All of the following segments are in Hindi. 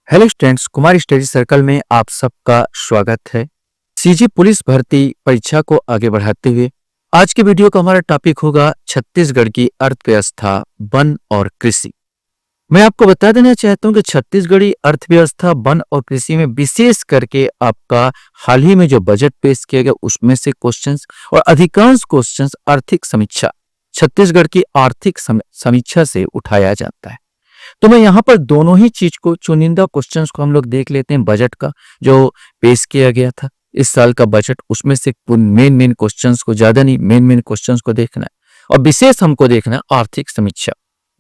Hello students, Kumar study circle में आप सबका स्वागत है। सीजी पुलिस भर्ती परीक्षा को आगे बढ़ाते हुए आज के वीडियो का हमारा टॉपिक होगा छत्तीसगढ़ की अर्थव्यवस्था, वन और कृषि। मैं आपको बता देना चाहता हूं कि छत्तीसगढ़ी अर्थव्यवस्था, वन और कृषि में विशेष करके आपका हाल ही में जो बजट पेश किया गया उसमें से क्वेश्चंस और अधिकांश क्वेश्चंस आर्थिक समीक्षा, छत्तीसगढ़ की आर्थिक समीक्षा से उठाया जाता है। तो मैं यहाँ पर दोनों ही चीज को, चुनिंदा क्वेश्चंस को हम लोग देख लेते हैं। बजट का जो पेश किया गया था इस साल का बजट, उसमें से मेन क्वेश्चंस को, ज्यादा नहीं, मेन क्वेश्चंस को देखना है और विशेष हमको देखना है आर्थिक समीक्षा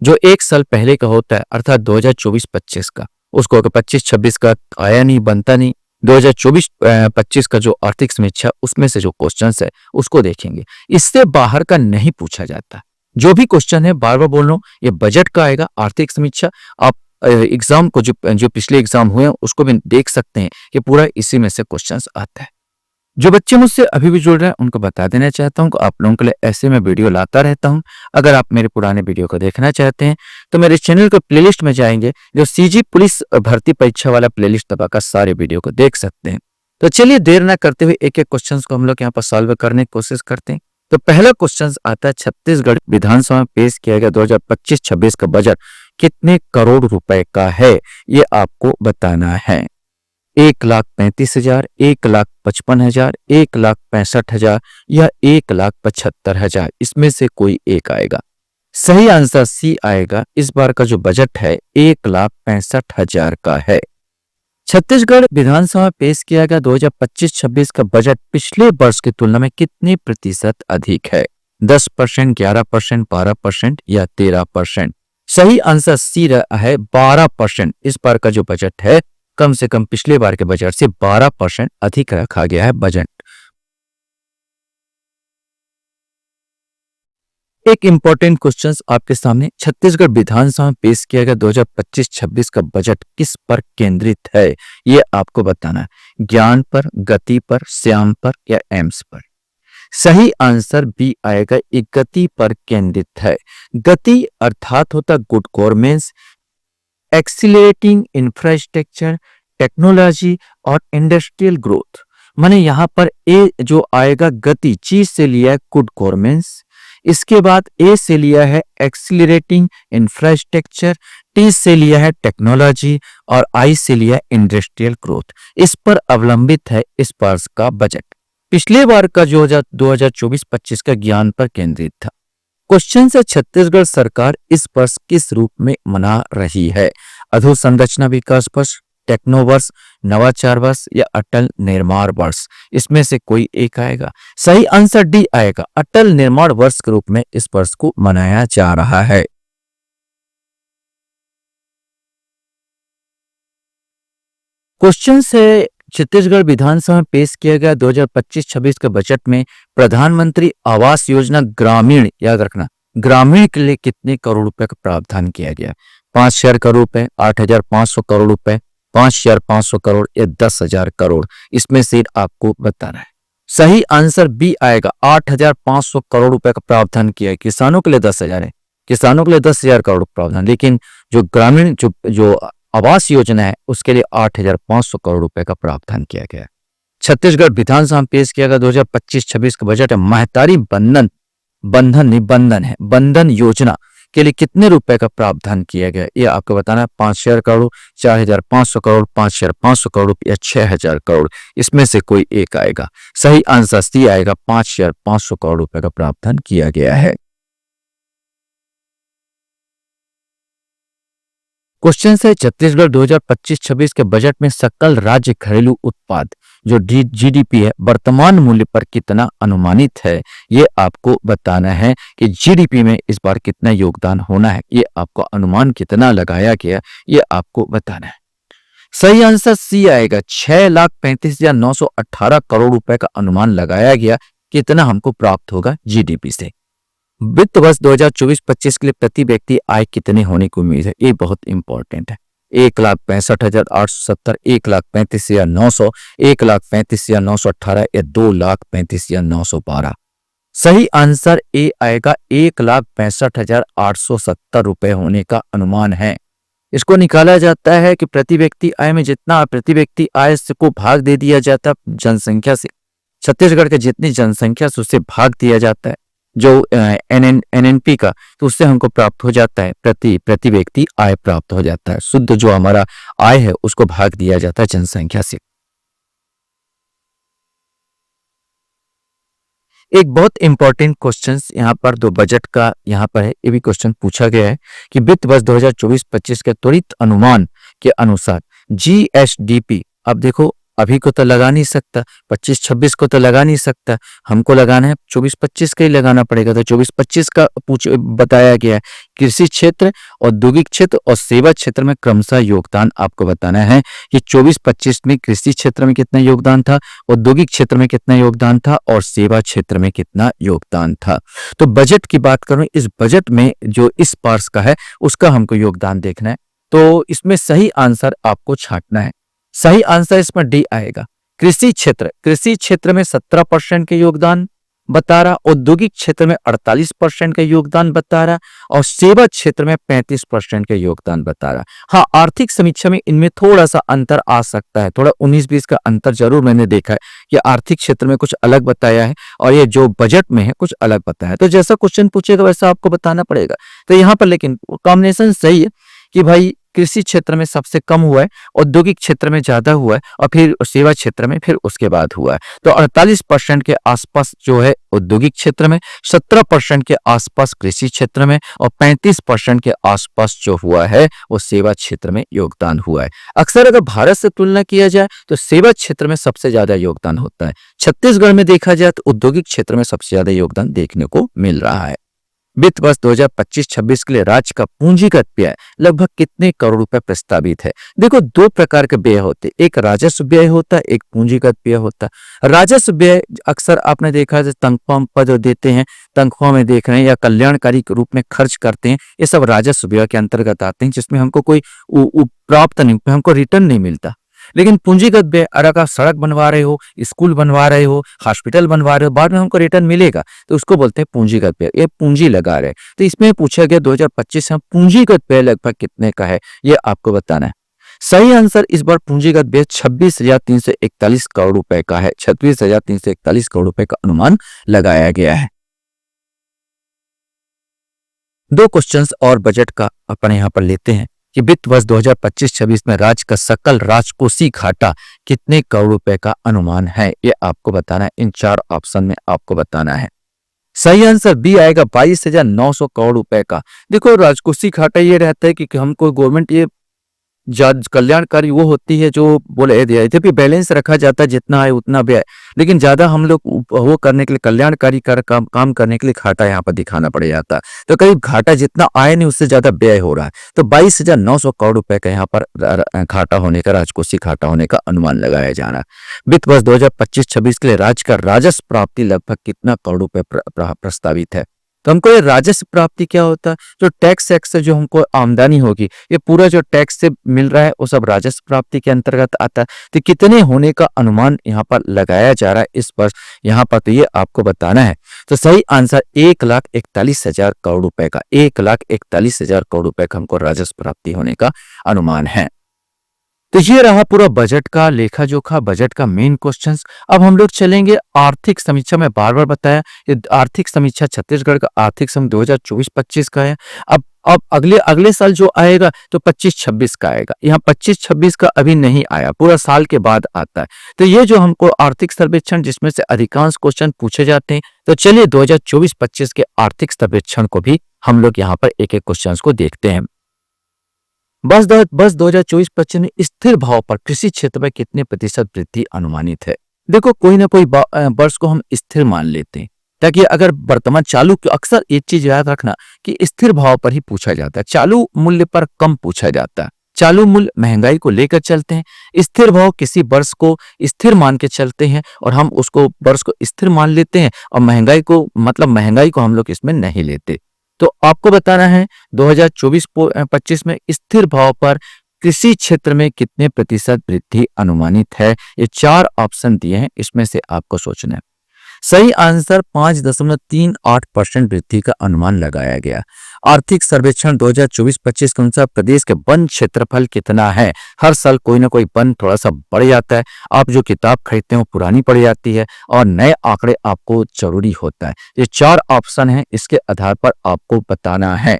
जो एक साल पहले का होता है, अर्थात 2024-25 का। उसको अगर 25-26 का आया नहीं, बनता नहीं, 2024-25 का जो आर्थिक समीक्षा उसमें से जो क्वेश्चंस है उसको देखेंगे। इससे बाहर का नहीं पूछा जाता। जो भी क्वेश्चन है, बार बार बोल रहा हूं, ये बजट का आएगा, आर्थिक समीक्षा। आप एग्जाम को जो पिछले एग्जाम हुए हैं उसको भी देख सकते हैं कि पूरा इसी में से क्वेश्चंस आता है। जो बच्चे मुझसे अभी भी जुड़ रहे हैं उनको बता देना चाहता हूं कि आप लोगों के लिए ऐसे मैं वीडियो लाता रहता हूं। अगर आप मेरे पुराने वीडियो को देखना चाहते हैं तो मेरे चैनल के प्लेलिस्ट में जाएंगे, जो सीजी पुलिस भर्ती परीक्षा वाला प्लेलिस्ट दबाकर सारे वीडियो को देख सकते हैं। तो चलिए देर ना करते हुए एक एक क्वेश्चन को हम लोग यहाँ पर सॉल्व करने की कोशिश करते हैं। तो पहला क्वेश्चन आता है, छत्तीसगढ़ विधानसभा में पेश किया गया 2025-26 का बजट कितने करोड़ रुपए का है, ये आपको बताना है। 1,35,000, 1,55,000, 1,65,000 या 1,75,000, इसमें से कोई एक आएगा। सही आंसर सी आएगा। इस बार का जो बजट है 1,65,000 का है। छत्तीसगढ़ विधानसभा में पेश किया गया 2025-26 का बजट पिछले वर्ष की तुलना में कितने प्रतिशत अधिक है? 10%, 11%, 12% या 13%? सही आंसर सी रहा है, 12%। इस बार का जो बजट है कम से कम पिछले बार के बजट से 12% अधिक रखा गया है बजट। एक इंपॉर्टेंट क्वेश्चन आपके सामने, छत्तीसगढ़ विधानसभा में पेश किया गया 2025-26 का बजट किस पर केंद्रित है, ये आपको बताना है। ज्ञान पर, गति पर, श्याम पर या एम्स पर? सही आंसर बी आएगा, एक गति पर केंद्रित है। गति अर्थात होता good governance, accelerating infrastructure, technology और इंडस्ट्रियल ग्रोथ। माने यहाँ पर ए जो आएगा गति, चीज से लिया है गुड गवर्नेंस, इसके बाद ए से लिया है एक्सीलरेटिंग इंफ्रास्ट्रक्चर, टी से लिया है टेक्नोलॉजी और आई से लिया है इंडस्ट्रियल ग्रोथ। इस पर अवलंबित है इस वर्ष का बजट। पिछले बार का जो 2024-25 का ज्ञान पर केंद्रित था। क्वेश्चन से, छत्तीसगढ़ सरकार इस वर्ष किस रूप में मना रही है? अधोसंरचना विकास वर्ष, टेक्नो वर्ष, नवाचार वर्ष या अटल निर्माण वर्ष? इसमें से कोई एक आएगा। सही आंसर डी आएगा, अटल निर्माण वर्ष के रूप में इस वर्ष को मनाया जा रहा है। क्वेश्चन से, छत्तीसगढ़ विधानसभा में पेश किया गया 2025-26 के बजट में प्रधानमंत्री आवास योजना ग्रामीण, याद रखना, ग्रामीण के लिए कितने करोड़ रुपए का प्रावधान किया गया? 5,000 करोड़ रुपए, 8,500 करोड़ रुपए, 5,500 करोड़ या 10,000 करोड़? इसमें से आपको बताना है। सही आंसर बी आएगा, 8,500 करोड़ रुपए का प्रावधान किया है। किसानों के लिए 10,000 है, किसानों के लिए 10,000 करोड़ प्रावधान, लेकिन जो ग्रामीण जो आवास योजना है उसके लिए 8,500 करोड़ रुपए का प्रावधान किया गया है। छत्तीसगढ़ विधानसभा में पेश किया गया 2025-26 का बजट है, महतारी बंधन योजना के लिए कितने रुपए का प्रावधान किया गया? ये आपको बताना है। 5,000 करोड़, 4,500 करोड़, 5,500 करोड़ या 6,000 करोड़? इसमें से कोई एक आएगा। सही आंसर सी आएगा, 5,500 करोड़ रुपए का प्रावधान किया गया है। क्वेश्चन है, छत्तीसगढ़ 2025-26 के बजट में सकल राज्य घरेलू उत्पाद जो जीडीपी है वर्तमान मूल्य पर कितना अनुमानित है? ये आपको बताना है कि जीडीपी में इस बार कितना योगदान होना है, ये आपको अनुमान कितना लगाया गया, ये आपको बताना है। सही आंसर सी आएगा, 6,35,918 करोड़ रुपए का अनुमान लगाया गया कितना हमको प्राप्त होगा जीडीपी से। वित्त वर्ष 2024-25 के लिए प्रति व्यक्ति आय कितने होने की उम्मीद है? ये बहुत इंपॉर्टेंट है। 1,65,870, 1,35,900, 1,35,918 या 2,35,912? सही आंसर ए आएगा, 1,65,870 रुपए होने का अनुमान है। इसको निकाला जाता है कि प्रति व्यक्ति आय में जितना प्रति व्यक्ति आय को भाग दे दिया जाता है जनसंख्या से। छत्तीसगढ़ के जितनी जनसंख्या से उससे भाग दिया जाता है जो एनएनपी का, तो उससे हमको प्राप्त हो जाता है प्रति व्यक्ति आय प्राप्त हो जाता है। शुद्ध जो हमारा आय है उसको भाग दिया जाता है जनसंख्या से। एक बहुत इंपॉर्टेंट क्वेश्चन यहाँ पर दो बजट का यहाँ पर है, ये भी क्वेश्चन पूछा गया है कि वित्त वर्ष 2024-25 के त्वरित अनुमान के अनुसार जीएसडीपी, अब देखो अभी को तो लगा नहीं सकता, 25-26 को तो लगा नहीं सकता, हमको लगाना है 24-25 का ही लगाना पड़ेगा। तो 24-25 का बताया गया है। कृषि क्षेत्र, औद्योगिक क्षेत्र और सेवा क्षेत्र में क्रमशः योगदान आपको बताना है कि 24-25 में कृषि क्षेत्र में कितना योगदान था, औद्योगिक क्षेत्र में कितना योगदान था और सेवा क्षेत्र में कितना योगदान था। तो बजट की बात करूं, इस बजट में जो इस वर्ष का है उसका हमको योगदान देखना है। तो इसमें सही आंसर आपको छांटना है। सही आंसर इसमें डी आएगा। कृषि क्षेत्र में 17% के योगदान बता रहा, औद्योगिक क्षेत्र में 48% का योगदान बता रहा और सेवा क्षेत्र में 35% का योगदान बता रहा। हाँ, आर्थिक समीक्षा में इनमें थोड़ा सा अंतर आ सकता है, थोड़ा 19-20 का अंतर जरूर मैंने देखा है कि आर्थिक क्षेत्र में कुछ अलग बताया है और ये जो बजट में है कुछ अलग बताया है। तो जैसा क्वेश्चन पूछेगा वैसा आपको बताना पड़ेगा। तो यहाँ पर लेकिन कॉम्बिनेशन सही है कि भाई कृषि क्षेत्र में सबसे कम हुआ है, औद्योगिक क्षेत्र में ज्यादा हुआ है और फिर सेवा क्षेत्र में फिर उसके बाद हुआ है। तो 48% के आसपास जो है औद्योगिक क्षेत्र में, 17% के आसपास कृषि क्षेत्र में और 35% के आसपास जो हुआ है वो सेवा क्षेत्र में योगदान हुआ है। अक्सर अगर भारत से तुलना किया जाए तो सेवा क्षेत्र में सबसे ज्यादा योगदान होता है। छत्तीसगढ़ में देखा जाए तो औद्योगिक क्षेत्र में सबसे ज्यादा योगदान देखने को मिल रहा है। वित्त वर्ष 2025-26 के लिए राज्य का पूंजीगत व्यय लगभग कितने करोड़ रुपए प्रस्तावित है। देखो, दो प्रकार के व्यय होते, एक राजस्व व्यय होता है, एक पूंजीगत व्यय होता है। राजस्व व्यय अक्सर आपने देखा है तनख्वाह पद देते हैं, तनख्वाह में देख रहे हैं या कल्याणकारी के रूप में खर्च करते हैं, ये सब राजस्व व्यय के अंतर्गत आते हैं जिसमें हमको कोई प्राप्त नहीं, हमको रिटर्न नहीं मिलता। लेकिन पूंजीगत व्यय, अगर आप सड़क बनवा रहे हो, स्कूल बनवा रहे हो, हॉस्पिटल बनवा रहे हो, बाद में हमको रिटर्न मिलेगा तो उसको बोलते हैं पूंजीगत व्यय, ये पूंजी लगा रहे। तो इसमें पूछा गया 2025 में पूंजीगत व्यय लगभग कितने का है, ये आपको बताना है। सही आंसर इस बार पूंजीगत व्यय 26,341 करोड़ रुपए का है। 26,341 करोड़ रुपए का अनुमान लगाया गया है। दो क्वेश्चंस और बजट का अपन यहाँ पर लेते हैं कि वित्त वर्ष 2025-26 में राज्य का सकल राजकोषीय घाटा कितने करोड़ रुपए का अनुमान है, ये आपको बताना है। इन चार ऑप्शन में आपको बताना है। सही आंसर बी आएगा 22,900 करोड़ रुपए का। देखो, राजकोषीय घाटा ये रहता है कि हमको गवर्नमेंट ये कल्याणकारी वो होती है जो बोले यद्यपि बैलेंस रखा जाता है जितना है उतना व्यय, लेकिन ज्यादा हम लोग वो करने के लिए कल्याणकारी काम करने के लिए घाटा यहाँ पर दिखाना पड़ जाता है। तो करीब घाटा जितना आय नहीं उससे ज्यादा व्यय हो रहा है। तो 22,900 करोड़ रुपए का यहाँ पर घाटा होने का, राजकोषीय घाटा होने का अनुमान लगाया जा रहा है। वित्त वर्ष 2025-26 के लिए राज्य का राजस्व प्राप्ति लगभग कितना करोड़ रुपए प्रस्तावित है। तो हमको ये राजस्व प्राप्ति क्या होता है, जो टैक्स से जो हमको आमदनी होगी, ये पूरा जो टैक्स से मिल रहा है वो सब राजस्व प्राप्ति के अंतर्गत आता है। तो कितने होने का अनुमान यहाँ पर लगाया जा रहा है इस वर्ष, यहाँ पर तो ये आपको बताना है। तो सही आंसर 1,41,000 करोड़ रुपए का, 1,41,000 करोड़ रुपए का हमको राजस्व प्राप्ति होने का अनुमान है। तो ये रहा पूरा बजट का लेखा जोखा, बजट का मेन क्वेश्चंस। अब हम लोग चलेंगे आर्थिक समीक्षा में, बार बार बताया ये आर्थिक समीक्षा छत्तीसगढ़ का आर्थिक समीक्षा 2024-25 का है। अब अगले साल जो आएगा तो 25-26 का आएगा। यहाँ 25-26 का अभी नहीं आया, पूरा साल के बाद आता है। तो ये जो हमको आर्थिक सर्वेक्षण जिसमें से अधिकांश क्वेश्चन पूछे जाते हैं, तो चलिए 2024-25 के आर्थिक सर्वेक्षण को भी हम लोग यहाँ पर एक एक क्वेश्चन को देखते हैं। बस 2024-25 में स्थिर भाव पर कृषि क्षेत्र में कितने प्रतिशत वृद्धि अनुमानित है। देखो, कोई ना कोई वर्ष को हम स्थिर मान लेते हैं ताकि अगर वर्तमान चालू, अक्सर एक चीज याद रखना कि स्थिर भाव पर ही पूछा जाता है, चालू मूल्य पर कम पूछा जाता है। चालू मूल्य महंगाई को लेकर चलते हैं, स्थिर भाव किसी वर्ष को स्थिर मान के चलते हैं और हम उसको वर्ष को स्थिर मान लेते हैं और महंगाई को हम लोग इसमें नहीं लेते। तो आपको बताना है 2024-25 में स्थिर भाव पर कृषि क्षेत्र में कितने प्रतिशत वृद्धि अनुमानित है। ये चार ऑप्शन दिए हैं, इसमें से आपको सोचना है। सही आंसर 5.38% वृद्धि का अनुमान लगाया गया। आर्थिक सर्वेक्षण 2024-25 के अनुसार प्रदेश के वन क्षेत्रफल कितना है? हर साल कोई ना कोई वन थोड़ा सा बढ़ जाता है। आप जो किताब खरीदते हैं वो पुरानी पड़ जाती है और नए आंकड़े आपको जरूरी होता है। ये 4 ऑप्शन है, इसके आधार पर आपको बताना है।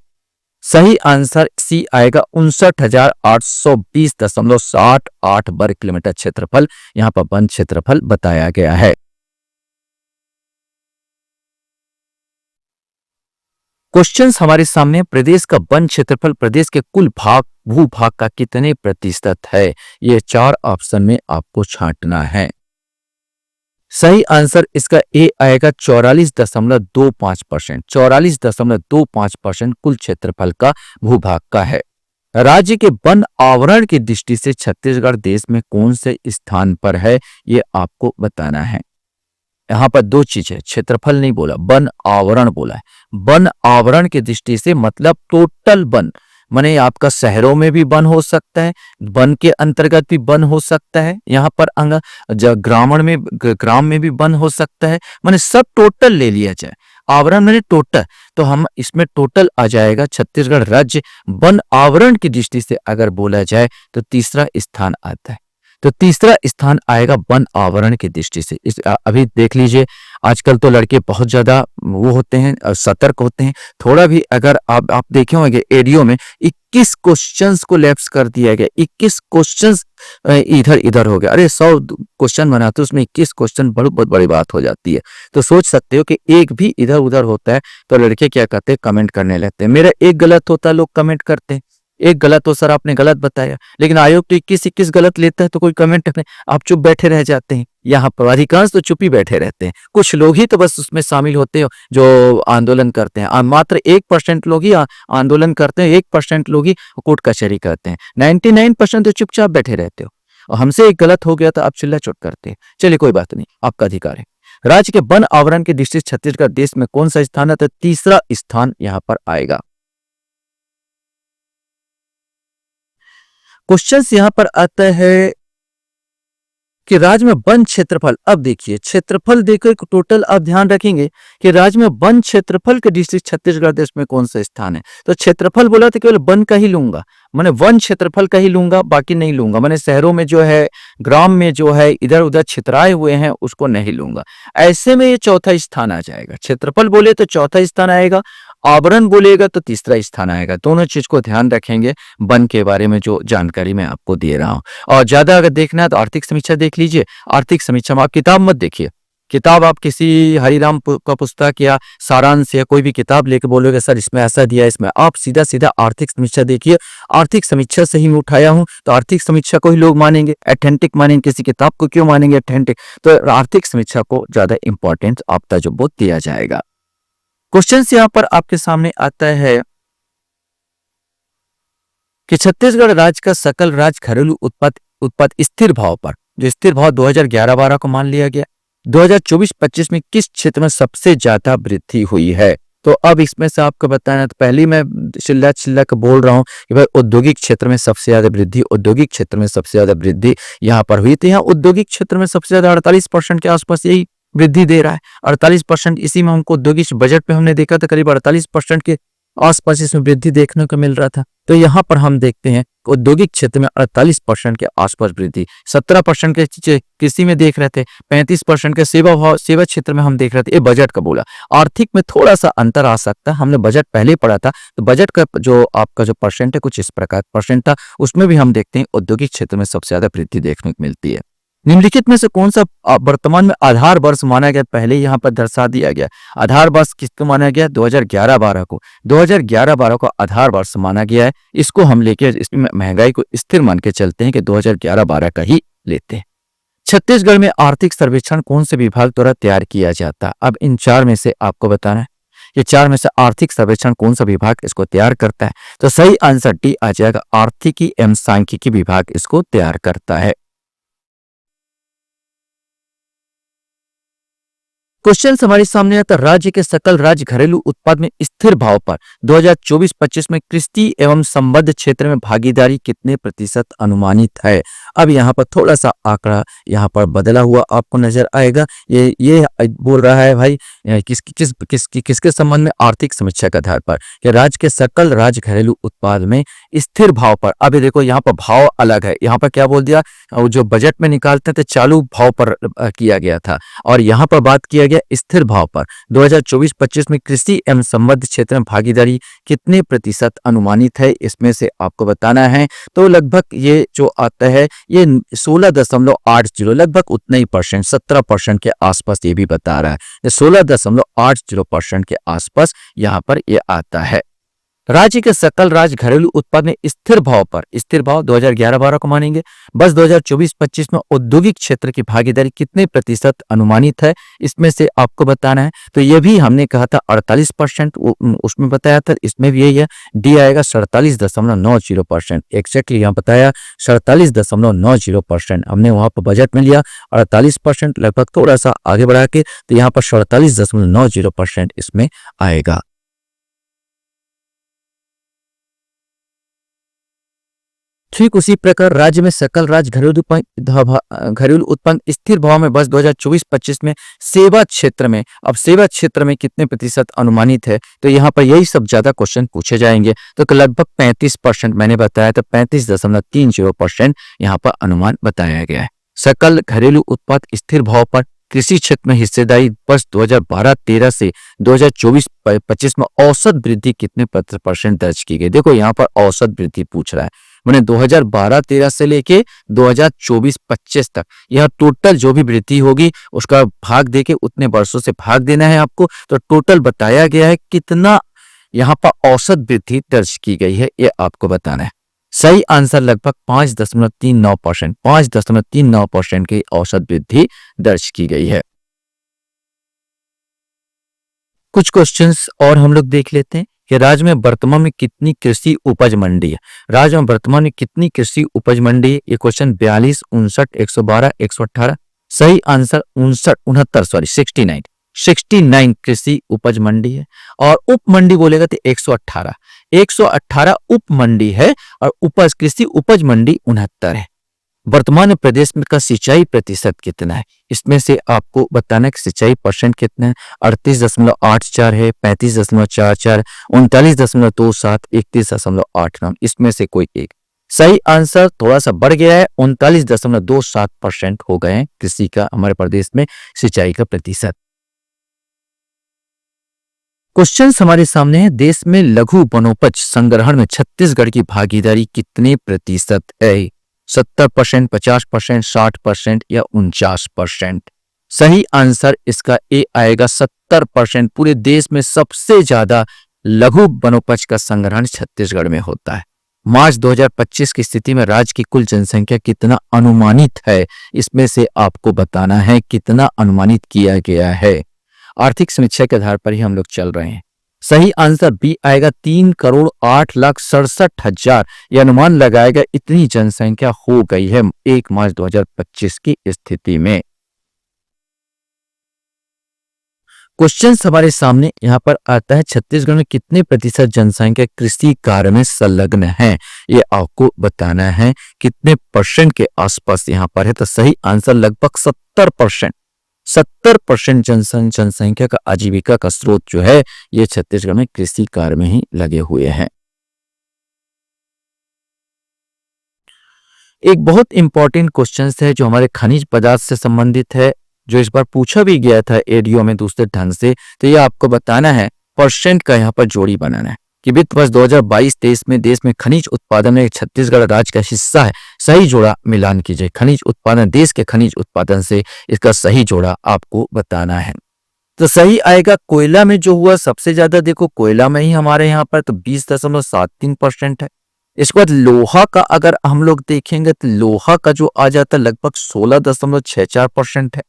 सही आंसर सी आएगा 59,820.78 वर्ग किलोमीटर क्षेत्रफल यहाँ पर वन क्षेत्रफल बताया गया है। क्वेश्चंस हमारे सामने, प्रदेश का वन क्षेत्रफल प्रदेश के कुल भूभाग का कितने प्रतिशत है? ये 4 ऑप्शन में आपको छांटना है। सही आंसर इसका ए आएगा 44.25%। 44.25% कुल क्षेत्रफल का भूभाग का है। राज्य के वन आवरण की दृष्टि से छत्तीसगढ़ देश में कौन से स्थान पर है? ये आपको बताना है। यहाँ पर 2 चीज है, क्षेत्रफल नहीं बोला, वन आवरण बोला है। वन आवरण की दृष्टि से मतलब टोटल वन, माने आपका शहरों में भी वन हो सकता है, वन के अंतर्गत भी वन हो सकता है, यहाँ पर ग्राम में भी वन हो सकता है, माने सब टोटल ले लिया जाए। आवरण माने टोटल, तो हम इसमें टोटल आ जाएगा। छत्तीसगढ़ राज्य वन आवरण की दृष्टि से अगर बोला जाए तो तीसरा स्थान आता है। तो तीसरा स्थान आएगा वन आवरण की दृष्टि से। अभी देख लीजिए, आजकल तो लड़के बहुत ज्यादा वो होते हैं, सतर्क होते हैं। थोड़ा भी अगर आप देखे होंगे एडियो में 21 क्वेश्चंस को लैप्स कर दिया गया। 21 क्वेश्चंस इधर इधर हो गया। अरे 100 क्वेश्चन बनाते उसमें 21 क्वेश्चन बहुत बड़ी बात हो जाती है। तो सोच सकते हो कि एक भी इधर उधर होता है तो लड़के क्या करते हैं, कमेंट करने लगते हैं। मेरा एक गलत होता है, लोग कमेंट करते हैं। एक गलत हो सर आपने गलत बताया, लेकिन आयोग तो 21 गलत लेता है तो कोई कमेंट नहीं, आप चुप बैठे रह जाते हैं। यहाँ पर अधिकांश तो चुप ही बैठे रहते हैं, कुछ लोग ही तो बस उसमें शामिल होते हैं जो आंदोलन करते हैं। मात्र 1% लोग ही आंदोलन करते हैं, 1% लोग ही कोर्ट कचहरी करते हैं। 99% तो चुपचाप बैठे रहते हो। और हमसे एक गलत हो गया तो आप चिल्ला चोट करते हैं। चलिए कोई बात नहीं, आपका अधिकार है। राज्य के वन आवरण की दृष्टि से छत्तीसगढ़ देश में कौन सा स्थान है? तो तीसरा स्थान यहाँ पर आएगा। क्वेश्चन यहां पर आता है कि राज्य में वन क्षेत्रफल, अब देखिए क्षेत्रफल देखो टोटल, अब ध्यान रखेंगे कि राज्य में वन क्षेत्रफल के दृष्टि छत्तीसगढ़ देश में कौन सा स्थान है। तो क्षेत्रफल बोला तो केवल वन का ही लूंगा, मैंने वन क्षेत्रफल का ही लूंगा, बाकी नहीं लूंगा। मैंने शहरों में जो है, ग्राम में जो है, इधर उधर छितराए हुए हैं उसको नहीं लूंगा। ऐसे में ये चौथा स्थान आ जाएगा। क्षेत्रफल बोले तो चौथा स्थान आएगा, आवरण बोलेगा तो तीसरा स्थान आएगा। दोनों चीज को ध्यान रखेंगे वन के बारे में जो जानकारी मैं आपको दे रहा हूं। और ज्यादा अगर देखना है तो आर्थिक समीक्षा देख लीजिए। आर्थिक समीक्षा में आप किताब मत देखिए, किताब आप किसी हरिराम का पुस्तक या सारांश या कोई भी किताब लेके बोलोगे सर इसमें ऐसा दिया, इसमें आप सीधा सीधा आर्थिक समीक्षा देखिए। आर्थिक समीक्षा से ही मैं उठाया हूं, तो आर्थिक समीक्षा को ही लोग मानेंगे, ऑथेंटिक मानेंगे, किसी किताब को क्यों मानेंगे ऑथेंटिक? तो आर्थिक समीक्षा को ज्यादा इंपॉर्टेंस आपका जो वो दिया जाएगा। क्वेश्चन यहाँ पर आपके सामने आता है कि छत्तीसगढ़ राज्य का सकल राज्य घरेलू उत्पाद स्थिर भाव पर, जो स्थिर भाव 2011-12 को मान लिया गया, 2024-25 में किस क्षेत्र में सबसे ज्यादा वृद्धि हुई है? तो अब इसमें से आपको बताना, तो पहले मैं चिल्ला के बोल रहा हूं कि भाई औद्योगिक क्षेत्र में सबसे ज्यादा वृद्धि, औद्योगिक क्षेत्र में सबसे ज्यादा वृद्धि यहाँ पर हुई। तो यहाँ औद्योगिक क्षेत्र में सबसे ज्यादा 48% के आसपास यही वृद्धि दे रहा है। 48%, इसी में हमको औद्योगिक बजट पे हमने देखा था करीब 48% के आसपास इसमें वृद्धि देखने को मिल रहा था। तो यहाँ पर हम देखते हैं औद्योगिक क्षेत्र में 48% के आसपास वृद्धि, 17% के कृषि में देख रहे थे, 35% के सेवा क्षेत्र में हम देख रहे थे। ये बजट का बोला। आर्थिक में थोड़ा सा अंतर आ सकता है, हमने बजट पहले पढ़ा था, तो बजट का जो आपका जो परसेंट है कुछ इस प्रकार परसेंट था, उसमें भी हम देखते हैं औद्योगिक क्षेत्र में सबसे ज्यादा वृद्धि देखने को मिलती है। निम्नलिखित में से कौन सा वर्तमान में आधार वर्ष माना गया? पहले यहाँ पर दर्शा दिया गया। आधार वर्ष किसको माना गया? 2011-12 को। 2011-12 को आधार वर्ष माना गया है। इसको हम लेके इसमें महंगाई को स्थिर मान के चलते हैं कि 2011-12 का ही लेते हैं। छत्तीसगढ़ में आर्थिक सर्वेक्षण कौन से विभाग द्वारा तैयार किया जाता है? अब इन 4 में से आपको बताना है, ये 4 में से आर्थिक सर्वेक्षण कौन सा विभाग इसको तैयार करता है? तो सही आंसर डी आ जाएगा, आर्थिकी एवं सांख्यिकी विभाग इसको तैयार करता है। क्वेश्चन हमारे सामने आता, राज्य के सकल राज्य घरेलू उत्पाद में स्थिर भाव पर 2024-25 में कृषि एवं संबद्ध क्षेत्र में भागीदारी कितने प्रतिशत अनुमानित है। अब यहाँ पर थोड़ा सा आंकड़ा यहाँ पर बदला हुआ आपको नजर आएगा। ये बोल रहा है भाई किसके संबंध में, आर्थिक समीक्षा के आधार पर कि राज्य के सकल राज्य घरेलू उत्पाद में स्थिर भाव पर। अभी देखो यहाँ पर भाव अलग है, यहाँ पर क्या बोल दिया, जो बजट में निकालते थे चालू भाव पर किया गया था, और यहाँ पर बात किया गया स्थिर भाव पर। 2024-25 में कृषि एवं संबद्ध क्षेत्र में भागीदारी कितने प्रतिशत अनुमानित है, इसमें से आपको बताना है। तो लगभग ये जो आता है ये 16.80, लगभग उतना ही परसेंट, 17% के आसपास ये भी बता रहा है। 16.80% के आसपास यहाँ पर ये आता है। राज्य के सकल राज्य घरेलू उत्पाद में स्थिर भाव पर, स्थिर भाव 2011-12 को मानेंगे। बस 2024-25 में औद्योगिक क्षेत्र की भागीदारी कितने प्रतिशत अनुमानित है, इसमें से आपको बताना है। तो ये भी हमने कहा था 48%, उसमें बताया था, इसमें भी यही है, डी आएगा 47.90%। एक्जैक्टली यहाँ बताया 47.90%, हमने वहां पर बजट में लिया 48%, लगभग थोड़ा सा आगे बढ़ा के, तो यहाँ पर 47.90% इसमें आएगा। ठीक उसी प्रकार राज्य में सकल राज्य घरेलू उत्पन्न स्थिर भाव में बस 2024-25 में सेवा क्षेत्र में, अब सेवा क्षेत्र में कितने प्रतिशत अनुमानित है, तो यहाँ पर यही सब ज्यादा क्वेश्चन पूछे जाएंगे। तो लगभग 35% मैंने बताया था, 35.30% यहाँ पर अनुमान बताया गया है। सकल घरेलू उत्पाद स्थिर भाव पर कृषि क्षेत्र में हिस्सेदारी वर्ष 2012-13 से 2024-25 में औसत वृद्धि कितने % दर्ज की गई। देखो यहाँ पर औसत वृद्धि पूछ रहा है, मैंने 2012-13 से लेके 2024-25 तक यह टोटल जो भी वृद्धि होगी उसका भाग देके उतने वर्षों से भाग देना है आपको। तो टोटल बताया गया है कितना यहाँ पर औसत वृद्धि दर्ज की गई है, ये आपको बताना है। सही आंसर लगभग 5.39% की औसत वृद्धि दर्ज की गई है। कुछ क्वेश्चंस और हम लोग देख लेते हैं कि राज्य में वर्तमान में कितनी कृषि उपज मंडी है। राज्य में वर्तमान में कितनी कृषि उपज मंडी है, ये क्वेश्चन 42, 59, 112, 118। सही आंसर 69 कृषि उपज मंडी है, और उप मंडी बोलेगा तो 118 उप मंडी है, और उपज कृषि उपज मंडी 69 है। वर्तमान में प्रदेश में का सिंचाई प्रतिशत कितना है, इसमें से आपको बताना है कि सिंचाई परसेंट कितना है। 38.84 है, 35.44, 39.27, 31.89, इसमें से कोई एक। सही आंसर थोड़ा सा बढ़ गया है, 39.27% हो गए हैं कृषि का हमारे प्रदेश में सिंचाई का प्रतिशत। क्वेश्चन हमारे सामने है, देश में लघु वनोपज संग्रहण में छत्तीसगढ़ की भागीदारी कितने प्रतिशत है। 70%, 50%, 60% या 49%। सही आंसर इसका ए आएगा 70%। पूरे देश में सबसे ज्यादा लघु वनोपज का संग्रहण छत्तीसगढ़ में होता है। मार्च 2025 की स्थिति में राज्य की कुल जनसंख्या कितना अनुमानित है, इसमें से आपको बताना है कितना अनुमानित किया गया है। आर्थिक समीक्षा के आधार पर ही हम लोग चल रहे हैं। सही आंसर बी आएगा 3,08,67,000। यह अनुमान लगाएगा इतनी जनसंख्या हो गई है 1 मार्च 2025 की स्थिति में। क्वेश्चन हमारे सामने यहाँ पर आता है, छत्तीसगढ़ में कितने प्रतिशत जनसंख्या कृषि कार्य में संलग्न है, ये आपको बताना है कितने % के आसपास यहाँ पर है। तो सही आंसर लगभग 70%। 70% जनसंख्या का आजीविका का स्रोत जो है ये छत्तीसगढ़ में कृषि कार्य में ही लगे हुए हैं। एक बहुत इंपॉर्टेंट क्वेश्चन है जो हमारे खनिज पदार्थ से संबंधित है, जो इस बार पूछा भी गया था एडीओ में दूसरे ढंग से। तो ये आपको बताना है, % का यहाँ पर जोड़ी बनाना है कि वित्त वर्ष 2022-23 में देश में खनिज उत्पादन में छत्तीसगढ़ राज्य का हिस्सा है। सही जोड़ा मिलान कीजिए, खनिज उत्पादन, देश के खनिज उत्पादन से इसका सही जोड़ा आपको बताना है। तो सही आएगा कोयला में जो हुआ सबसे ज्यादा, देखो कोयला में ही हमारे यहाँ पर तो 20.73% है। इसके बाद लोहा का अगर हम लोग देखेंगे तो लोहा का जो आ जाता है लगभग 16.64% है।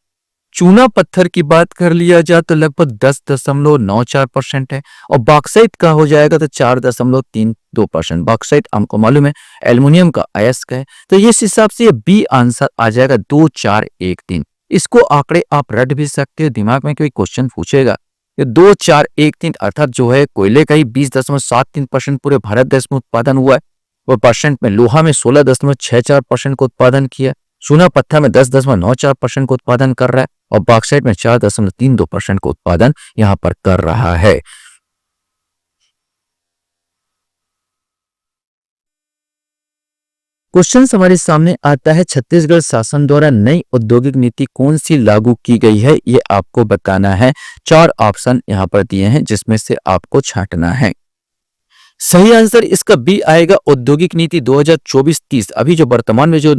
चूना पत्थर की बात कर लिया जाए तो लगभग 10.94% है, और बॉक्साइट का हो जाएगा तो 4.32%। बॉक्साइट हमको मालूम है एल्युमिनियम का अयस्क है, तो इस हिसाब से बी आंसर आ जाएगा 2413। इसको आंकड़े आप रट भी सकते हो। दिमाग में कोई क्वेश्चन पूछेगा, ये 2,4,1,3 अर्थात जो है कोयले का ही 20.73% पूरे भारत देश में उत्पादन हुआ है। और परसेंट में लोहा में 16.64% का उत्पादन किया, चूना पत्थर में 10.94% का उत्पादन कर रहा है और बॉक्साइट में 4.32% का उत्पादन यहाँ पर कर रहा है। क्वेश्चन हमारे सामने आता है, छत्तीसगढ़ शासन द्वारा नई औद्योगिक नीति कौन सी लागू की गई है, ये आपको बताना है। 4 ऑप्शन यहाँ पर दिए हैं जिसमें से आपको छांटना है। सही आंसर इसका बी आएगा, औद्योगिक नीति 2024-30। अभी जो वर्तमान में जो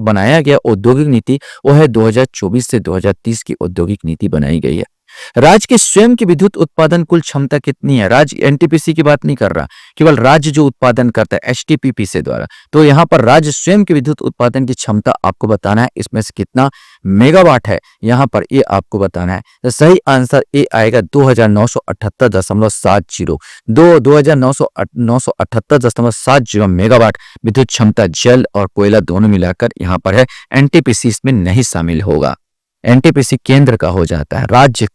बनाया गया औद्योगिक नीति वो है 2024 से 2030 की औद्योगिक नीति बनाई गई है। राज्य के स्वयं की विद्युत उत्पादन कुल क्षमता कितनी है? राज्य एनटीपीसी की बात नहीं कर रहा, केवल राज्य जो उत्पादन करता है एचटीपीपी से द्वारा। तो यहाँ पर राज्य स्वयं की विद्युत उत्पादन की क्षमता आपको बताना है, इसमें से कितना मेगावाट है यहाँ पर ये आपको बताना है। तो सही आंसर ए आएगा 2978.70 2978.70 मेगावाट विद्युत क्षमता जल और कोयला दोनों मिलाकर यहाँ पर है। एनटीपीसी इसमें नहीं शामिल होगा, एनटीपीसी केंद्र का हो जाता है, राज्य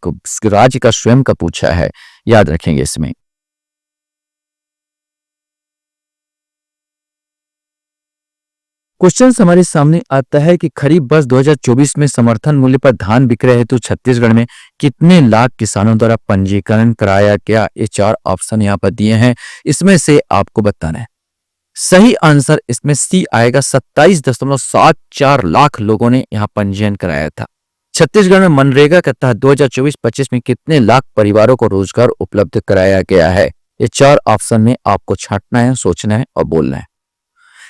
का स्वयं का पूछा है, याद रखेंगे इसमें। क्वेश्चन हमारे सामने आता है कि खरीफ वर्ष 2024 में समर्थन मूल्य पर धान विक्रय हेतु छत्तीसगढ़ में कितने लाख किसानों द्वारा पंजीकरण कराया गया? ये 4 ऑप्शन यहाँ पर दिए हैं, इसमें से आपको बताना है। सही आंसर इसमें सी आएगा, 27.74 लाख लोगों ने यहाँ पंजीयन कराया था। छत्तीसगढ़ में मनरेगा के तहत 2024-25 में कितने लाख परिवारों को रोजगार उपलब्ध कराया गया है? ये 4 ऑप्शन में आपको छांटना है, सोचना है और बोलना है।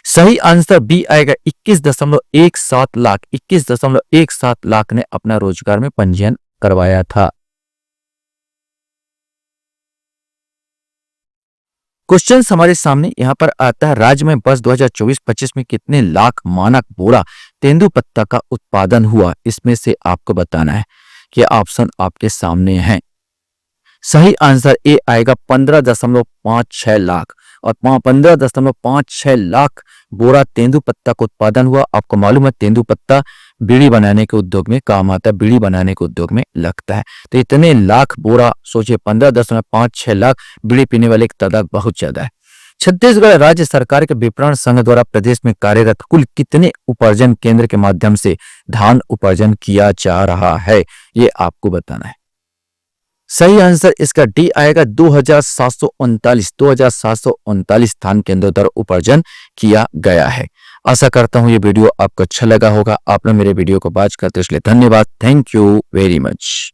सही आंसर बी आएगा, 21.17 लाख। 21.17 लाख ने अपना रोजगार में पंजीयन करवाया था। क्वेश्चन हमारे सामने यहाँ पर आता है, राज्य में वर्ष 2024-25 में कितने लाख मानक बोरा तेंदुपत्ता का उत्पादन हुआ? इसमें से आपको बताना है कि ऑप्शन आपके सामने हैं। सही आंसर ए आएगा, 15.56 लाख और 15.56 लाख बोरा तेंदुपत्ता का उत्पादन हुआ। आपको मालूम है तेंदुपत्ता बीड़ी बनाने के उद्योग में काम आता है, बीड़ी बनाने के उद्योग में लगता है। तो इतने लाख बोरा, सोचिए 15.56 लाख बीड़ी पीने वाले की तादाद बहुत ज्यादा है। छत्तीसगढ़ राज्य सरकार के विपणन संघ द्वारा प्रदेश में कार्यरत कुल कितने उपार्जन केंद्र के माध्यम से धान उपार्जन किया जा रहा है? ये आपको बताना है। सही आंसर इसका डी आएगा, 2739 धान केंद्रों द्वारा उपार्जन किया गया है। आशा करता हूं ये वीडियो आपको अच्छा लगा होगा। आपने मेरे वीडियो को वॉच करते इसलिए धन्यवाद। Thank you very much.